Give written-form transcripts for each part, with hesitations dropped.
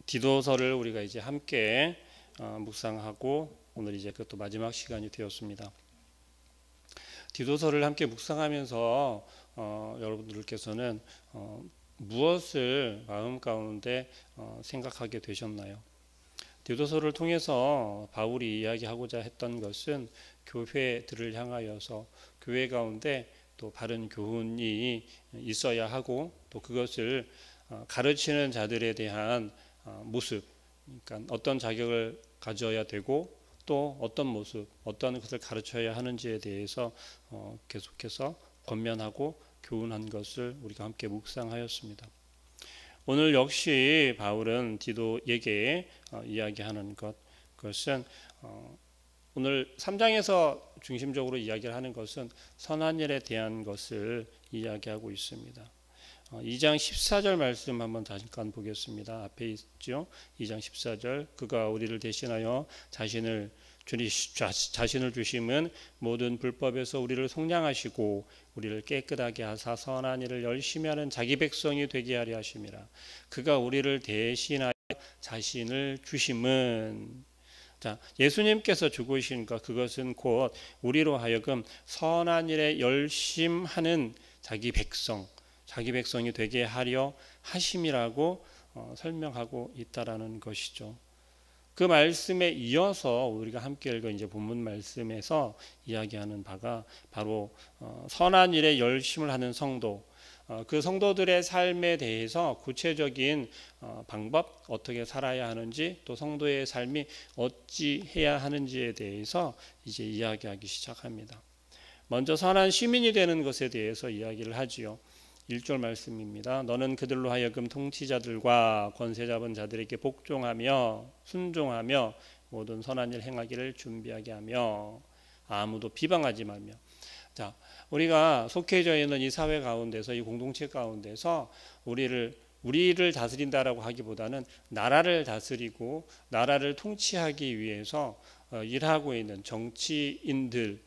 디도서를 우리가 이제 함께 묵상하고 오늘 이제 그것도 마지막 시간이 되었습니다. 디도서를 함께 묵상하면서 여러분들께서는 무엇을 마음 가운데 생각하게 되셨나요? 디도서를 통해서 바울이 이야기하고자 했던 것은 교회들을 향하여서 교회 가운데 또 바른 교훈이 있어야 하고 또 그것을 가르치는 자들에 대한 모습, 그러니까 어떤 자격을 가져야 되고 또 어떤 모습, 어떤 것을 가르쳐야 하는지에 대해서 계속해서 권면하고 교훈한 것을 우리가 함께 묵상하였습니다. 오늘 역시 바울은 디도에게 이야기하는 그것은 오늘 3장에서 중심적으로 이야기를 하는 것은 선한 일에 대한 것을 이야기하고 있습니다. 2장 14절 말씀 한번 잠깐 보겠습니다. 앞에 있죠. 2장 14절 그가 우리를 대신하여 자신을 주심은 모든 불법에서 우리를 속량하시고 우리를 깨끗하게 하사 선한 일을 열심히 하는 자기 백성이 되게 하려 하심이라. 그가 우리를 대신하여 자신을 주심은 예수님께서 죽으신 것 그것은 곧 우리로 하여금 선한 일에 열심하는 자기 백성이 되게 하려 하심이라고 설명하고 있다라는 것이죠. 그 말씀에 이어서 우리가 함께 읽은 이제 본문 말씀에서 이야기하는 바가 바로 선한 일에 열심을 하는 성도, 그 성도들의 삶에 대해서 구체적인 방법, 어떻게 살아야 하는지, 또 성도의 삶이 어찌 해야 하는지에 대해서 이제 이야기하기 시작합니다. 먼저 선한 시민이 되는 것에 대해서 이야기를 하지요. 1절 말씀입니다. 너는 그들로 하여금 통치자들과 권세 잡은 자들에게 복종하며 순종하며 모든 선한 일 행하기를 준비하게 하며 아무도 비방하지 말며. 우리가 속해져 있는 이 사회 가운데서 이 공동체 가운데서 우리를 다스린다라고 하기보다는 나라를 다스리고 나라를 통치하기 위해서 일하고 있는 정치인들을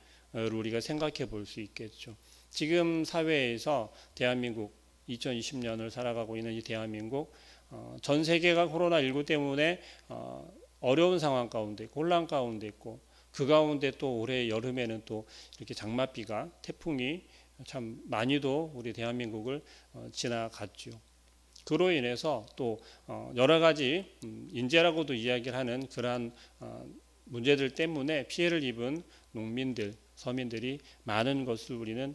우리가 생각해 볼 수 있겠죠. 지금 사회에서 대한민국 2020년을 살아가고 있는 이 대한민국 전 세계가 코로나19 때문에 어려운 상황 가운데 혼란 가운데 있고 그 가운데 또 올해 여름에는 또 이렇게 장맛비가 태풍이 참 많이도 우리 대한민국을 지나갔죠. 그로 인해서 또 여러 가지 인재라고도 이야기를 하는 그러한 문제들 때문에 피해를 입은 농민들, 서민들이 많은 것을 우리는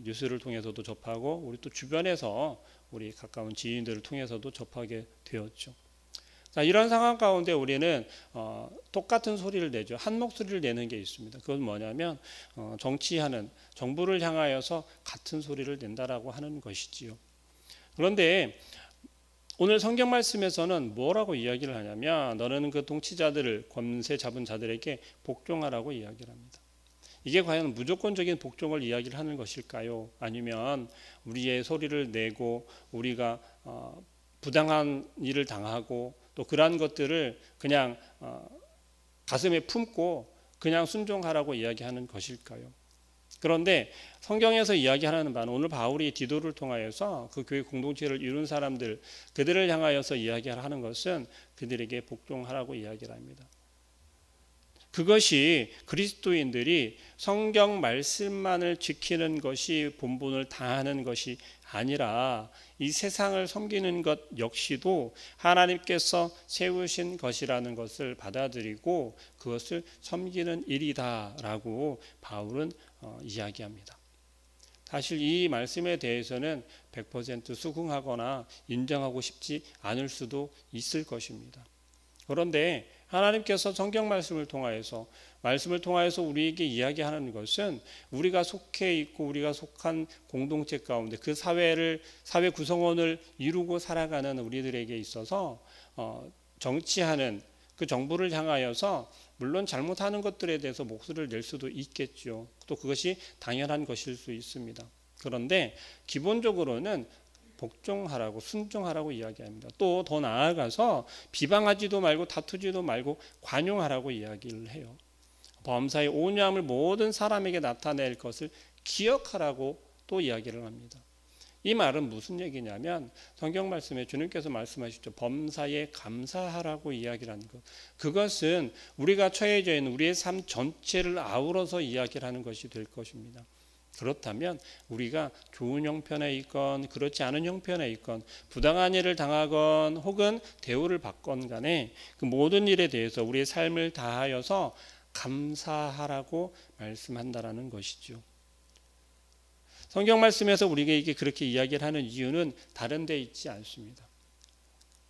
뉴스를 통해서도 접하고 우리 또 주변에서 우리 가까운 지인들을 통해서도 접하게 되었죠. 이런 상황 가운데 우리는 똑같은 소리를 내죠. 한 목소리를 내는 게 있습니다. 그건 뭐냐면 정치하는 정부를 향하여서 같은 소리를 낸다라고 하는 것이지요. 그런데 오늘 성경 말씀에서는 뭐라고 이야기를 하냐면 너는 그 통치자들을 권세 잡은 자들에게 복종하라고 이야기를 합니다. 이게 과연 무조건적인 복종을 이야기를 하는 것일까요? 아니면 우리의 소리를 내고 우리가 부당한 일을 당하고 또 그러한 것들을 그냥 가슴에 품고 그냥 순종하라고 이야기하는 것일까요? 그런데 성경에서 이야기하는 바는 오늘 바울이 디도를 통하여서 그 교회 공동체를 이룬 사람들 그들을 향하여서 이야기하는 것은 그들에게 복종하라고 이야기를 합니다. 그것이 그리스도인들이 성경 말씀만을 지키는 것이 본분을 다하는 것이 아니라 이 세상을 섬기는 것 역시도 하나님께서 세우신 것이라는 것을 받아들이고 그것을 섬기는 일이다라고 바울은 이야기합니다. 사실 이 말씀에 대해서는 100% 수긍하거나 인정하고 싶지 않을 수도 있을 것입니다. 그런데 하나님께서 성경 말씀을 통하여서 우리에게 이야기하는 것은 우리가 속해 있고 우리가 속한 공동체 가운데 그 사회 구성원을 이루고 살아가는 우리들에게 있어서 정치하는 그 정부를 향하여서 물론 잘못하는 것들에 대해서 목소리를 낼 수도 있겠죠. 또 그것이 당연한 것일 수 있습니다. 그런데 기본적으로는 복종하라고 순종하라고 이야기합니다. 또 더 나아가서 비방하지도 말고 다투지도 말고 관용하라고 이야기를 해요. 범사의 온유함을 모든 사람에게 나타낼 것을 기억하라고 또 이야기를 합니다. 이 말은 무슨 얘기냐면 성경 말씀에 주님께서 말씀하셨죠. 범사에 감사하라고 이야기를 하는 것. 그것은 우리가 처해져 있는 우리의 삶 전체를 아우러서 이야기를 하는 것이 될 것입니다. 그렇다면 우리가 좋은 형편에 있건 그렇지 않은 형편에 있건 부당한 일을 당하건 혹은 대우를 받건 간에 그 모든 일에 대해서 우리의 삶을 다하여서 감사하라고 말씀한다라는 것이죠. 성경 말씀에서 우리에게 그렇게 이야기를 하는 이유는 다른 데 있지 않습니다.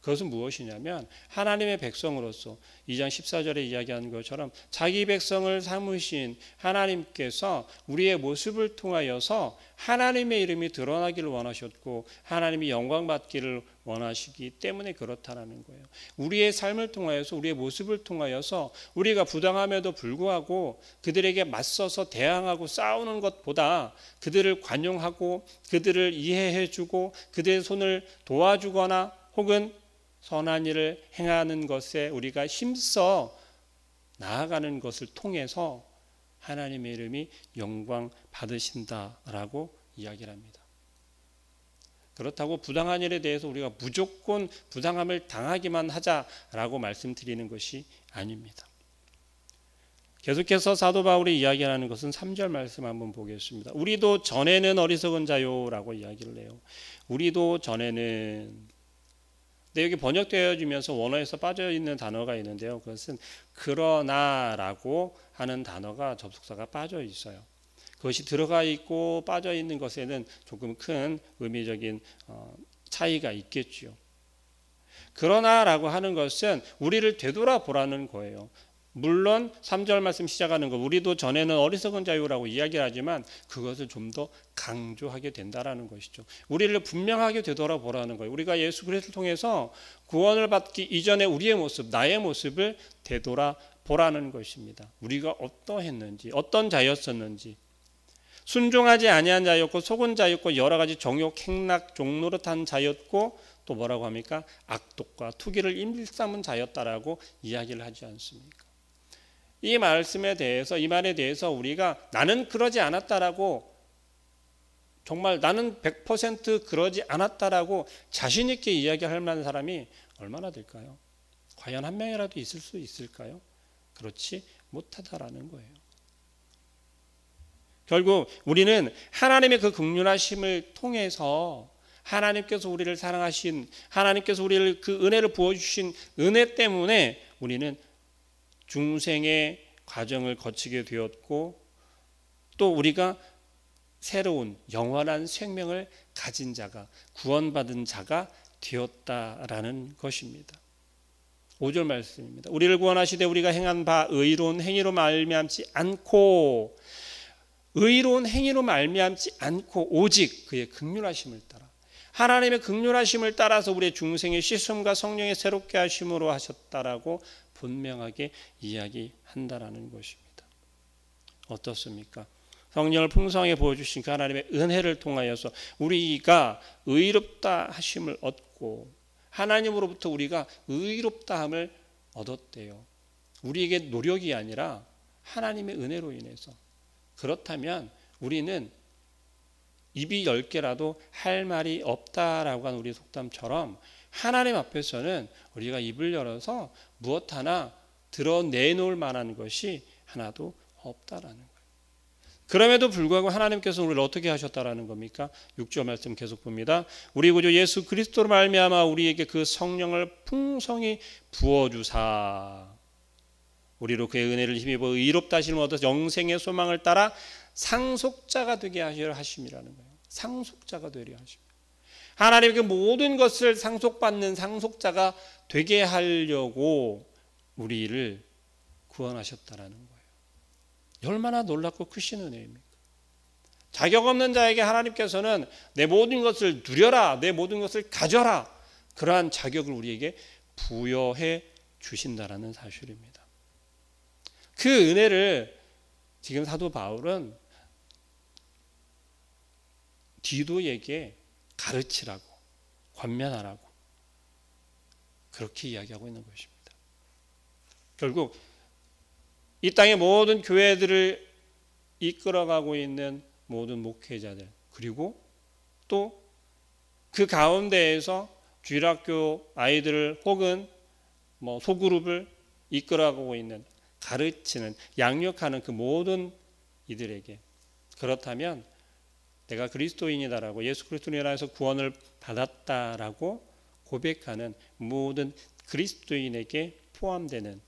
그것은 무엇이냐면 하나님의 백성으로서 2장 14절에 이야기하는 것처럼 자기 백성을 삼으신 하나님께서 우리의 모습을 통하여서 하나님의 이름이 드러나기를 원하셨고 하나님이 영광받기를 원하시기 때문에 그렇다라는 거예요. 우리의 삶을 통하여서 우리의 모습을 통하여서 우리가 부당함에도 불구하고 그들에게 맞서서 대항하고 싸우는 것보다 그들을 관용하고 그들을 이해해주고 그들의 손을 도와주거나 혹은 선한 일을 행하는 것에 우리가 힘써 나아가는 것을 통해서 하나님의 이름이 영광 받으신다라고 이야기를 합니다. 그렇다고 부당한 일에 대해서 우리가 무조건 부당함을 당하기만 하자라고 말씀드리는 것이 아닙니다. 계속해서 사도 바울이 이야기하는 것은 3절 말씀 한번 보겠습니다. 우리도 전에는 어리석은 자요라고 이야기를 해요. 우리도 전에는, 근데 여기 번역되어지면서 원어에서 빠져있는 단어가 있는데요. 그것은 그러나라고 하는 단어가 접속사가 빠져 있어요. 그것이 들어가 있고 빠져 있는 것에는 조금 큰 의미적인 차이가 있겠죠. 그러나라고 하는 것은 우리를 되돌아보라는 거예요. 물론 3절 말씀 시작하는 거 우리도 전에는 어리석은 자유라고 이야기하지만 그것을 좀 더 강조하게 된다라는 것이죠. 우리를 분명하게 되돌아보라는 거예요. 우리가 예수 그리스도를 통해서 구원을 받기 이전에 우리의 모습, 나의 모습을 되돌아보라는 것입니다. 우리가 어떠했는지, 어떤 자였었는지, 순종하지 아니한 자였고 속은 자였고 여러 가지 정욕, 행락, 종노릇한 자였고 또 뭐라고 합니까? 악독과 투기를 일삼은 자였다라고 이야기를 하지 않습니까? 이 말씀에 대해서, 이 말에 대해서 우리가 나는 그러지 않았다라고, 정말 나는 100% 그러지 않았다라고 자신 있게 이야기할 만한 사람이 얼마나 될까요? 과연 한 명이라도 있을 수 있을까요? 그렇지 못하다라는 거예요. 결국 우리는 하나님의 그 긍휼하심을 통해서 하나님께서 우리를 사랑하신, 하나님께서 우리를 그 은혜를 부어주신 은혜 때문에 우리는 중생의 과정을 거치게 되었고 또 우리가 새로운 영원한 생명을 가진 자가, 구원받은 자가 되었다라는 것입니다. 5절 말씀입니다. 우리를 구원하시되 우리가 행한 바 의로운 행위로 말미암지 않고, 의로운 행위로 말미암지 않고 오직 그의 긍휼하심을 따라, 하나님의 긍휼하심을 따라서 우리의 중생의 씻음과 성령의 새롭게 하심으로 하셨다라고 분명하게 이야기한다라는 것입니다. 어떻습니까? 성령을 풍성하게 보여주신 그 하나님의 은혜를 통하여서 우리가 의롭다 하심을 얻고 하나님으로부터 우리가 의롭다 함을 얻었대요. 우리에게 노력이 아니라 하나님의 은혜로 인해서. 그렇다면 우리는 입이 10개라도 할 말이 없다라고 하는 우리 속담처럼 하나님 앞에서는 우리가 입을 열어서 무엇 하나 드러내놓을 만한 것이 하나도 없다라는 거예요. 그럼에도 불구하고 하나님께서 우리를 어떻게 하셨다라는 겁니까? 6절 말씀 계속 봅니다. 우리 구주 예수 그리스도로 말미암아 우리에게 그 성령을 풍성히 부어주사 우리로 그의 은혜를 힘입어 의롭다 하심을 얻어서 영생의 소망을 따라 상속자가 되게 하시려 하심이라는 거예요. 상속자가 되려 하심. 하나님께 모든 것을 상속받는 상속자가 되게 하려고 우리를 구원하셨다라는 거예요. 얼마나 놀랍고 크신 은혜입니까? 자격 없는 자에게 하나님께서는 내 모든 것을 누려라, 내 모든 것을 가져라, 그러한 자격을 우리에게 부여해 주신다라는 사실입니다. 그 은혜를 지금 사도 바울은 디도에게 가르치라고, 권면하라고 그렇게 이야기하고 있는 것입니다. 결국 이 땅의 모든 교회들을 이끌어가고 있는 모든 목회자들, 그리고 또 그 가운데에서 주일학교 아이들을 혹은 소그룹을 이끌어가고 있는, 가르치는, 양육하는 그 모든 이들에게, 그렇다면 내가 그리스도인이다라고, 예수 그리스도로 인하여서 구원을 받았다라고 고백하는 모든 그리스도인에게 포함되는,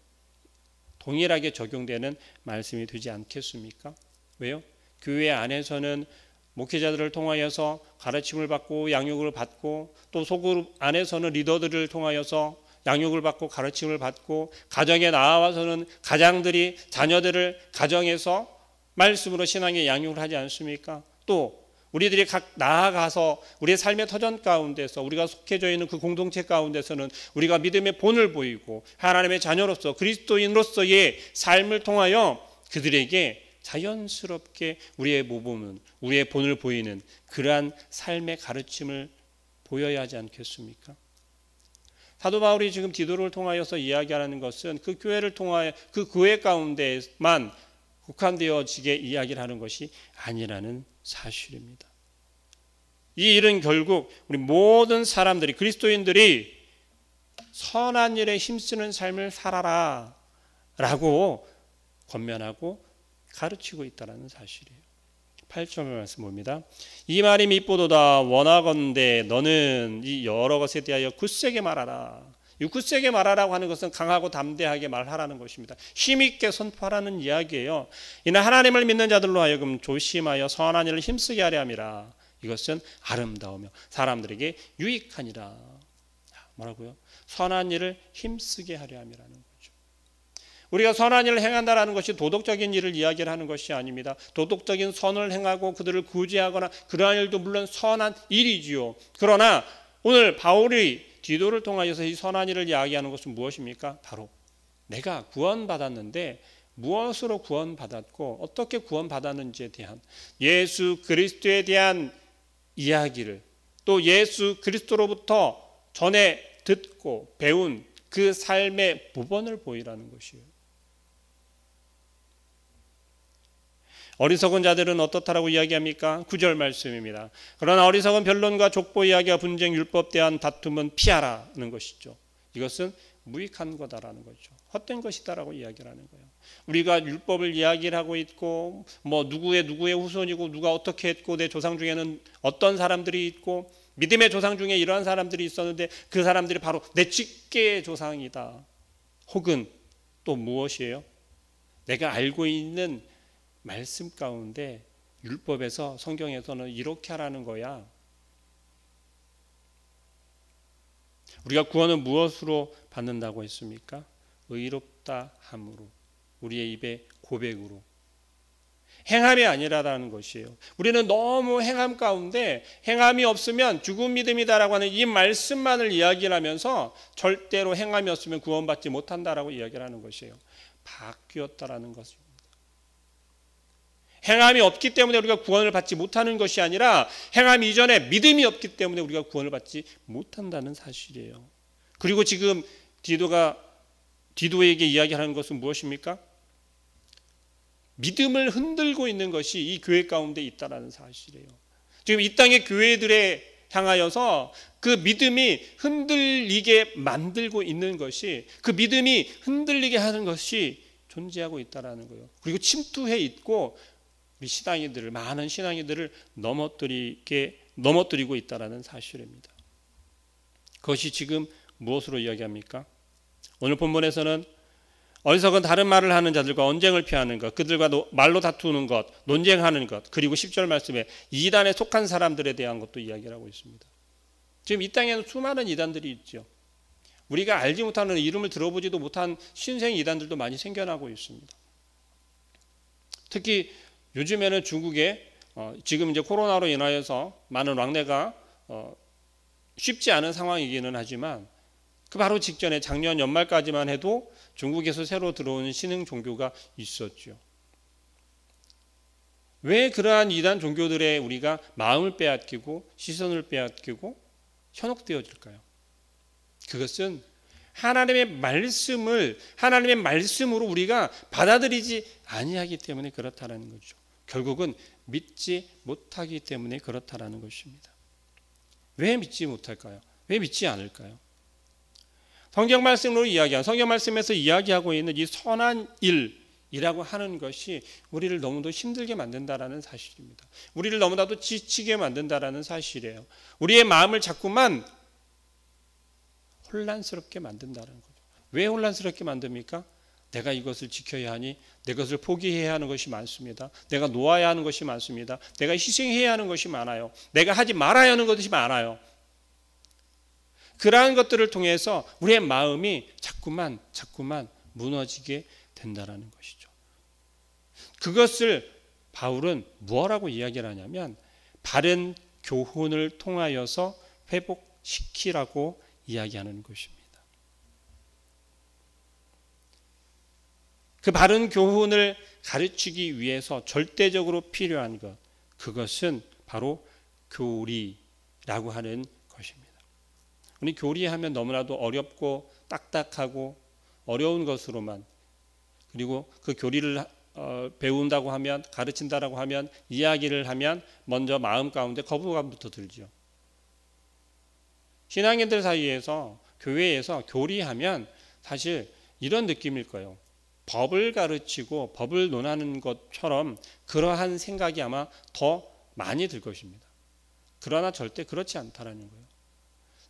동일하게 적용되는 말씀이 되지 않겠습니까? 왜요? 교회 안에서는 목회자들을 통하여서 가르침을 받고 양육을 받고, 또 소그룹 안에서는 리더들을 통하여서 양육을 받고 가르침을 받고, 가정에 나와서는 가장들이 자녀들을 가정에서 말씀으로 신앙의 양육을 하지 않습니까? 또 우리들이 각 나아가서 우리의 삶의 터전 가운데서, 우리가 속해져 있는 그 공동체 가운데서는 우리가 믿음의 본을 보이고 하나님의 자녀로서 그리스도인으로서의 삶을 통하여 그들에게 자연스럽게 우리의 모범은, 우리의 본을 보이는 그러한 삶의 가르침을 보여야 하지 않겠습니까? 사도 바울이 지금 디도를 통하여서 이야기하는 것은 그 교회를 통하여 그 교회 가운데만 국한되어지게 이야기를 하는 것이 아니라는 사실입니다. 이 일은 결국 우리 모든 사람들이, 그리스도인들이 선한 일에 힘쓰는 삶을 살아라 라고 권면하고 가르치고 있다는 사실이에요. 8절의 말씀 봅니다. 이 말이 밉보도다. 원하건대 너는 이 여러 것에 대하여 굳세게 말하라. 이 굳세게 말하라고 하는 것은 강하고 담대하게 말하라는 것입니다. 힘있게 선포하라는 이야기예요. 이는 하나님을 믿는 자들로 하여금 조심하여 선한 일을 힘쓰게 하려 함이라. 이것은 아름다우며 사람들에게 유익하니라. 뭐라고요? 선한 일을 힘쓰게 하려 함이라는 거죠. 우리가 선한 일을 행한다라는 것이 도덕적인 일을 이야기를 하는 것이 아닙니다. 도덕적인 선을 행하고 그들을 구제하거나 그러한 일도 물론 선한 일이지요. 그러나 오늘 바울이 디도를 통하여서 이 선한 일을 이야기하는 것은 무엇입니까? 바로 내가 구원받았는데 무엇으로 구원받았고 어떻게 구원받았는지에 대한, 예수 그리스도에 대한 이야기를, 또 예수 그리스도로부터 전에 듣고 배운 그 삶의 모범을 보이라는 것이에요. 어리석은 자들은 어떻다라고 이야기합니까? 9절 말씀입니다. 그러나 어리석은 변론과 족보 이야기와 분쟁, 율법 대한 다툼은 피하라는 것이죠. 이것은 무익한 거다라는 거죠. 헛된 것이다라고 이야기를 하는 거예요. 우리가 율법을 이야기를 하고 있고 누구의 후손이고 누가 어떻게 했고 내 조상 중에는 어떤 사람들이 있고 믿음의 조상 중에 이러한 사람들이 있었는데 그 사람들이 바로 내 직계의 조상이다. 혹은 또 무엇이에요? 내가 알고 있는 말씀 가운데 율법에서, 성경에서는 이렇게 하라는 거야. 우리가 구원은 무엇으로 받는다고 했습니까? 의롭다 함으로, 우리의 입의 고백으로. 행함이 아니라는 것이에요. 우리는 너무 행함 가운데 행함이 없으면 죽은 믿음이다라고 하는 이 말씀만을 이야기를 하면서 절대로 행함이 없으면 구원받지 못한다라고 이야기를 하는 것이에요. 바뀌었다라는 것입니다. 행함이 없기 때문에 우리가 구원을 받지 못하는 것이 아니라 행함 이전에 믿음이 없기 때문에 우리가 구원을 받지 못한다는 사실이에요. 그리고 지금 디도에게 이야기하는 것은 무엇입니까? 믿음을 흔들고 있는 것이 이 교회 가운데 있다는 사실이에요. 지금 이 땅의 교회들에 향하여서 그 믿음이 흔들리게 만들고 있는 것이, 그 믿음이 흔들리게 하는 것이 존재하고 있다는 거예요. 그리고 침투해 있고 우리 신앙인들을, 많은 신앙인들을 넘어뜨리고 있다는 사실입니다. 그것이 지금 무엇으로 이야기합니까? 오늘 본문에서는 어리석은 다른 말을 하는 자들과 언쟁을 피하는 것, 그들과 말로 다투는 것, 논쟁하는 것, 그리고 10절 말씀에 이단에 속한 사람들에 대한 것도 이야기를 하고 있습니다. 지금 이 땅에는 수많은 이단들이 있죠. 우리가 알지 못하는, 이름을 들어보지도 못한 신생 이단들도 많이 생겨나고 있습니다. 특히 요즘에는 중국에 지금 이제 코로나로 인하여서 많은 왕래가 쉽지 않은 상황이기는 하지만 그 바로 직전에 작년 연말까지만 해도 중국에서 새로 들어온 신흥 종교가 있었죠. 왜 그러한 이단 종교들의 우리가 마음을 빼앗기고 시선을 빼앗기고 현혹되어질까요? 그것은 하나님의 말씀으로 우리가 받아들이지 아니하기 때문에 그렇다는 거죠. 결국은 믿지 못하기 때문에 그렇다는 것입니다. 왜 믿지 못할까요? 왜 믿지 않을까요? 성경 말씀으로 이야기한, 성경 말씀에서 이야기하고 있는 이 선한 일이라고 하는 것이 우리를 너무도 힘들게 만든다라는 사실입니다. 우리를 너무나도 지치게 만든다라는 사실이에요. 우리의 마음을 자꾸만 혼란스럽게 만든다는 거죠. 왜 혼란스럽게 만듭니까? 내가 이것을 지켜야 하니 내 것을 포기해야 하는 것이 많습니다. 내가 놓아야 하는 것이 많습니다. 내가 희생해야 하는 것이 많아요. 내가 하지 말아야 하는 것이 많아요. 그러한 것들을 통해서 우리의 마음이 자꾸만 무너지게 된다는 것이죠. 그것을 바울은 뭐라고 이야기를 하냐면 바른 교훈을 통하여서 회복시키라고 이야기하는 것입니다. 그 바른 교훈을 가르치기 위해서 절대적으로 필요한 것, 그것은 바로 교리라고 하는 것입니다. 우리 교리하면 너무나도 어렵고 딱딱하고 어려운 것으로만, 그리고 그 교리를 배운다고 하면, 가르친다라고 하면, 이야기를 하면 먼저 마음 가운데 거부감부터 들죠. 신앙인들 사이에서, 교회에서 교리하면 사실 이런 느낌일 거예요. 법을 가르치고 법을 논하는 것처럼 그러한 생각이 아마 더 많이 들 것입니다. 그러나 절대 그렇지 않다라는 거예요.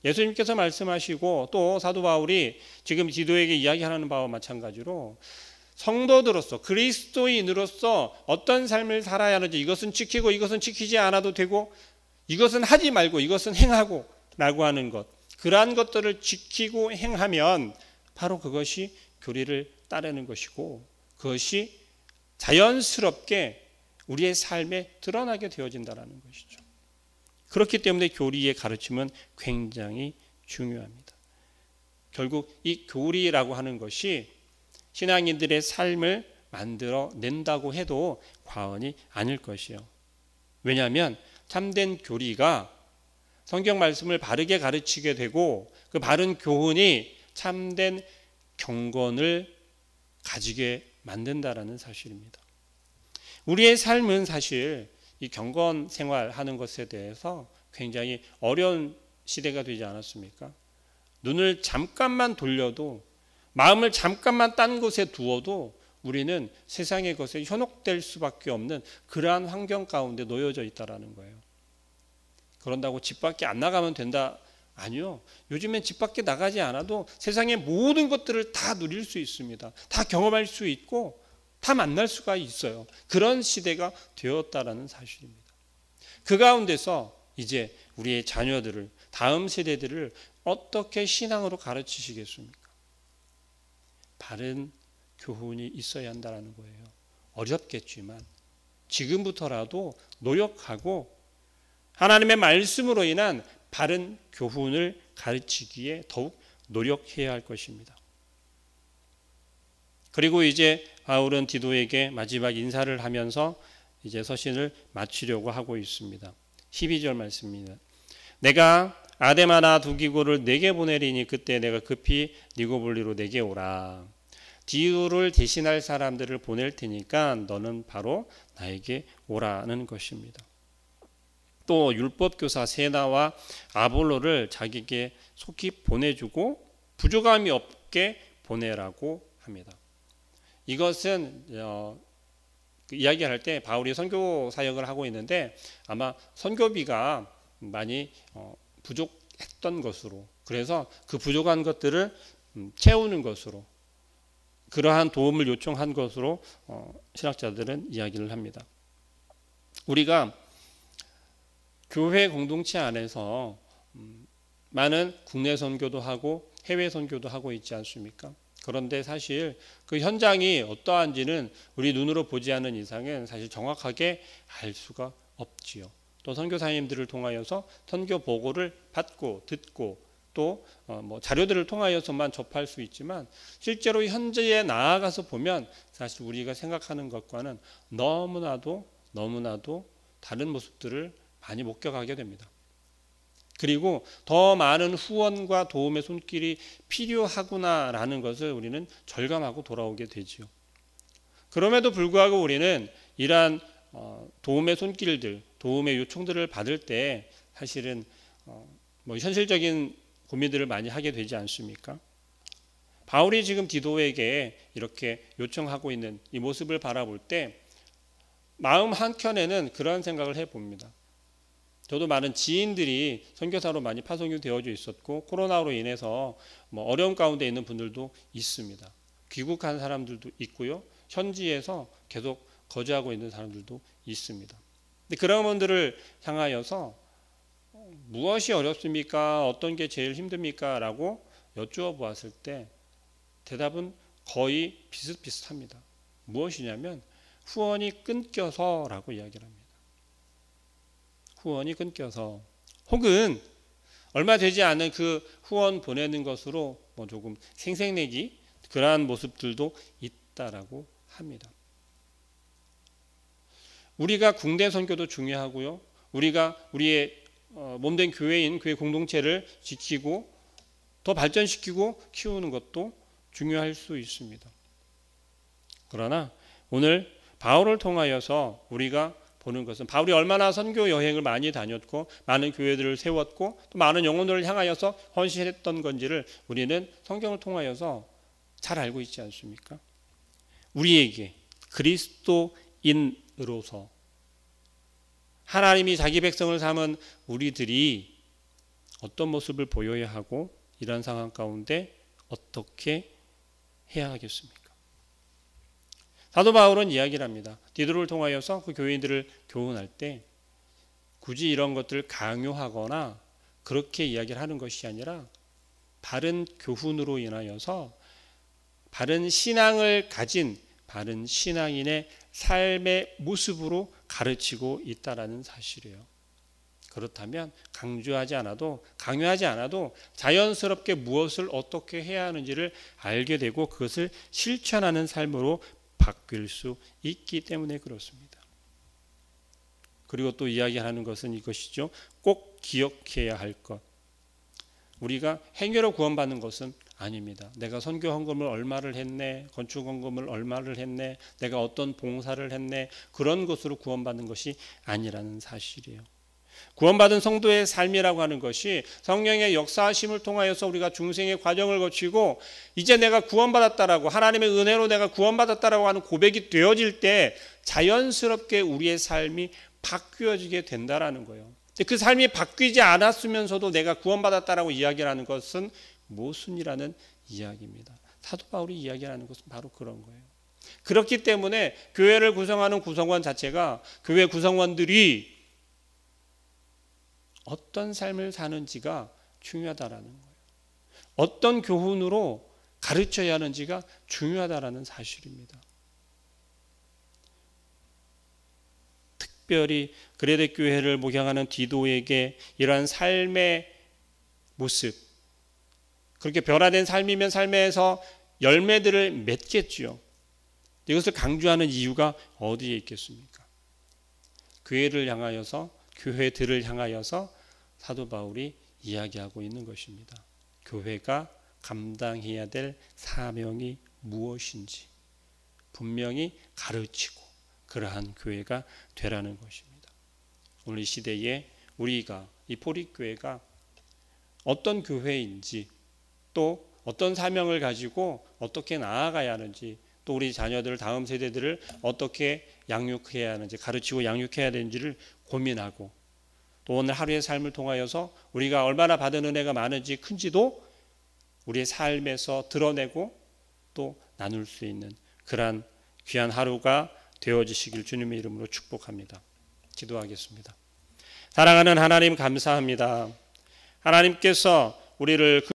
예수님께서 말씀하시고 또 사도 바울이 지금 디도에게 이야기하는 바와 마찬가지로 성도들로서, 그리스도인으로서 어떤 삶을 살아야 하는지, 이것은 지키고 이것은 지키지 않아도 되고, 이것은 하지 말고 이것은 행하고 라고 하는 것, 그러한 것들을 지키고 행하면 바로 그것이 교리를 따르는 것이고, 그것이 자연스럽게 우리의 삶에 드러나게 되어진다는 것이죠. 그렇기 때문에 교리의 가르침은 굉장히 중요합니다. 결국 이 교리라고 하는 것이 신앙인들의 삶을 만들어낸다고 해도 과언이 아닐 것이요. 왜냐하면 참된 교리가 성경 말씀을 바르게 가르치게 되고, 그 바른 교훈이 참된 경건을 가지게 만든다라는 사실입니다. 우리의 삶은 사실 이 경건 생활하는 것에 대해서 굉장히 어려운 시대가 되지 않았습니까? 눈을 잠깐만 돌려도, 마음을 잠깐만 딴 곳에 두어도 우리는 세상의 것에 현혹될 수밖에 없는 그러한 환경 가운데 놓여져 있다라는 거예요. 그런다고 집 밖에 안 나가면 된다? 아니요. 요즘엔 집 밖에 나가지 않아도 세상의 모든 것들을 다 누릴 수 있습니다. 다 경험할 수 있고 다 만날 수가 있어요. 그런 시대가 되었다라는 사실입니다. 그 가운데서 이제 우리의 자녀들을, 다음 세대들을 어떻게 신앙으로 가르치시겠습니까? 바른 교훈이 있어야 한다는 거예요. 어렵겠지만 지금부터라도 노력하고 하나님의 말씀으로 인한 바른 교훈을 가르치기에 더욱 노력해야 할 것입니다. 그리고 이제 바울은 디도에게 마지막 인사를 하면서 이제 서신을 마치려고 하고 있습니다. 12절 말씀입니다. 내가 아데마나 두기고를 내게 보내리니 그때 내가 급히 니고볼리로 내게 오라. 디도를 대신할 사람들을 보낼 테니까 너는 바로 나에게 오라는 것입니다. 또 율법교사 세나와 아볼로를 자기에게 속히 보내주고 부족함이 없게 보내라고 합니다. 이것은 이야기할 때 바울이 선교 사역을 하고 있는데 아마 선교비가 많이 부족했던 것으로, 그래서 그 부족한 것들을 채우는 것으로, 그러한 도움을 요청한 것으로 신학자들은 이야기를 합니다. 우리가 교회 공동체 안에서 많은 국내 선교도 하고 해외 선교도 하고 있지 않습니까? 그런데 사실 그 현장이 어떠한지는 우리 눈으로 보지 않는 이상은 사실 정확하게 알 수가 없지요. 또 선교사님들을 통하여서 선교 보고를 받고 듣고 또 자료들을 통하여서만 접할 수 있지만 실제로 현재에 나아가서 보면 사실 우리가 생각하는 것과는 너무나도 다른 모습들을 많이 목격하게 됩니다. 그리고 더 많은 후원과 도움의 손길이 필요하구나라는 것을 우리는 절감하고 돌아오게 되지요. 그럼에도 불구하고 우리는 이러한 도움의 손길들, 도움의 요청들을 받을 때 사실은 현실적인 고민들을 많이 하게 되지 않습니까? 바울이 지금 디도에게 이렇게 요청하고 있는 이 모습을 바라볼 때 마음 한켠에는 그러한 생각을 해봅니다. 저도 많은 지인들이 선교사로 많이 파송이 되어져 있었고 코로나로 인해서 어려운 가운데 있는 분들도 있습니다. 귀국한 사람들도 있고요. 현지에서 계속 거주하고 있는 사람들도 있습니다. 근데 그런 분들을 향하여서 무엇이 어렵습니까? 어떤 게 제일 힘듭니까? 라고 여쭈어 보았을 때 대답은 거의 비슷비슷합니다. 무엇이냐면 후원이 끊겨서 라고 이야기를 합니다. 후원이 끊겨서, 혹은 얼마 되지 않은 그 후원 보내는 것으로 조금 생색내기, 그러한 모습들도 있다라고 합니다. 우리가 국내 선교도 중요하고요. 우리가 우리의 몸된 교회인 교회 공동체를 지키고 더 발전시키고 키우는 것도 중요할 수 있습니다. 그러나 오늘 바울을 통하여서 우리가 보는 것은 바울이 얼마나 선교 여행을 많이 다녔고 많은 교회들을 세웠고 또 많은 영혼들을 향하여서 헌신했던 건지를 우리는 성경을 통하여서 잘 알고 있지 않습니까? 우리에게 그리스도인으로서 하나님이 자기 백성을 삼은 우리들이 어떤 모습을 보여야 하고 이런 상황 가운데 어떻게 해야 하겠습니까? 사도 바울은 이야기를 합니다. 디도를 통하여서 그 교인들을 교훈할 때 굳이 이런 것들을 강요하거나 그렇게 이야기를 하는 것이 아니라 바른 교훈으로 인하여서 바른 신앙을 가진 바른 신앙인의 삶의 모습으로 가르치고 있다라는 사실이에요. 그렇다면 강요하지 않아도 자연스럽게 무엇을 어떻게 해야 하는지를 알게 되고 그것을 실천하는 삶으로 바뀔 수 있기 때문에 그렇습니다. 그리고 또 이야기하는 것은 이것이죠. 꼭 기억해야 할 것. 우리가 행위로 구원받는 것은 아닙니다. 내가 선교 헌금을 얼마를 했네, 건축 헌금을 얼마를 했네, 내가 어떤 봉사를 했네, 그런 것으로 구원받는 것이 아니라는 사실이에요. 구원받은 성도의 삶이라고 하는 것이 성령의 역사하심을 통하여서 우리가 중생의 과정을 거치고 이제 내가 구원받았다라고, 하나님의 은혜로 내가 구원받았다라고 하는 고백이 되어질 때 자연스럽게 우리의 삶이 바뀌어지게 된다라는 거예요. 그 삶이 바뀌지 않았으면서도 내가 구원받았다라고 이야기를 하는 것은 모순이라는 이야기입니다. 사도 바울이 이야기하는 것은 바로 그런 거예요. 그렇기 때문에 교회를 구성하는 구성원 자체가 교회 구성원들이 어떤 삶을 사는지가 중요하다라는 거예요. 어떤 교훈으로 가르쳐야 하는지가 중요하다라는 사실입니다. 특별히 그레데 교회를 목양하는 디도에게 이러한 삶의 모습, 그렇게 변화된 삶이면 삶에서 열매들을 맺겠지요. 이것을 강조하는 이유가 어디에 있겠습니까? 교회를 향하여서, 교회들을 향하여서 사도 바울이 이야기하고 있는 것입니다. 교회가 감당해야 될 사명이 무엇인지 분명히 가르치고 그러한 교회가 되라는 것입니다. 오늘 이 시대에 우리가, 이 포립교회가 어떤 교회인지, 또 어떤 사명을 가지고 어떻게 나아가야 하는지, 또 우리 자녀들, 다음 세대들을 어떻게 양육해야 하는지, 가르치고 양육해야 되는지를 고민하고, 또 오늘 하루의 삶을 통하여서 우리가 얼마나 받은 은혜가 많은지 큰지도 우리의 삶에서 드러내고 또 나눌 수 있는 그러한 귀한 하루가 되어지시길 주님의 이름으로 축복합니다. 기도하겠습니다. 사랑하는 하나님, 감사합니다. 하나님께서 우리를